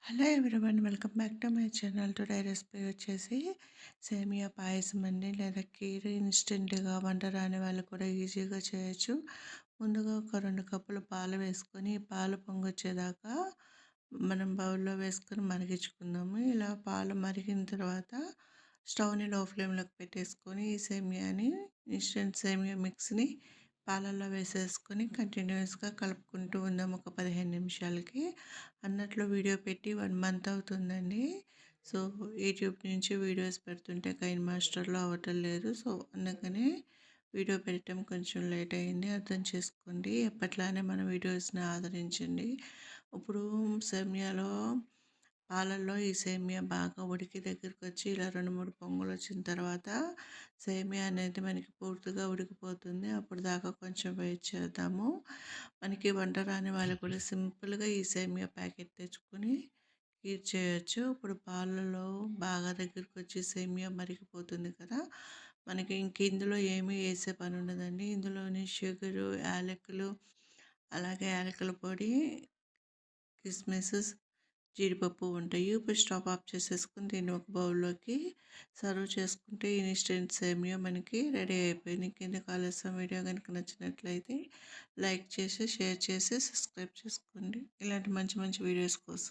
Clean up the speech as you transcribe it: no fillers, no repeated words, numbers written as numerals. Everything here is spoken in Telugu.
Hello everyone, welcome back to my channel. Today recipe వచ్చేసి సేమియా పాయసం అండి, లేదా కీర్. ఇన్స్టెంట్గా వంట రాని వాళ్ళు కూడా ఈజీగా చేయొచ్చు. ముందుగా ఒక 2 కప్పులు పాలు వేసుకొని, పాలు పొంగొచ్చేదాకా మనం బౌల్లో వేసుకొని మరిగించుకుందాము. ఇలా పాలు మరిగిన తర్వాత స్టవ్ని లో ఫ్లేమ్లోకి పెట్టేసుకొని ఈ సేమియాని, ఇన్స్టెంట్ సేమియా మిక్స్ని పాలల్లో వేసేసుకొని కంటిన్యూస్గా కలుపుకుంటూ ఉందాం ఒక 15 నిమిషాలకి. అన్నట్లు వీడియో పెట్టి 1 మంత్ అవుతుందండి. సో యూట్యూబ్ నుంచి వీడియోస్ పెడుతుంటే కైన్ మాస్టర్లో అవ్వటం లేదు. సో అందుకని వీడియో పెట్టడం కొంచెం లేట్ అయింది, అర్థం చేసుకోండి. ఎప్పట్లానే మన వీడియోస్ని ఆదరించండి. ఇప్పుడు సేమియాలో పాలల్లో ఈ సేమియా బాగా ఉడికి దగ్గరికి వచ్చి ఇలా 2-3 పొంగులు వచ్చిన తర్వాత సేమియా అనేది మనకి పూర్తిగా ఉడికిపోతుంది. అప్పుడు దాకా కొంచెం వెయిట్ చేద్దాము. మనకి వంట రాని వాళ్ళు కూడా సింపుల్గా ఈ సేమియా ప్యాకెట్ తెచ్చుకొని కీర్ చేయొచ్చు. ఇప్పుడు పాలలో బాగా దగ్గరికి వచ్చి సేమియా మరిగిపోతుంది కదా, మనకి ఇంక ఇందులో ఏమీ వేసే పని ఉండదండి. ఇందులోని షుగరు, యాలకులు, అలాగే యాలకుల పొడి, కిస్మిస్, జీడిపప్పు ఉంటాయి. ఇప్పుడు స్టవ్ ఆఫ్ చేసేసుకుని దీన్ని ఒక బౌల్లోకి సర్వ్ చేసుకుంటే ఇన్స్టెంట్ సేమియా మనకి రెడీ అయిపోయింది. ఇంకెందుకు ఆలస్యం, వీడియో కనుక నచ్చినట్లయితే లైక్ చేసి, షేర్ చేసి, సబ్స్క్రైబ్ చేసుకోండి ఇలాంటి మంచి మంచి వీడియోస్ కోసం.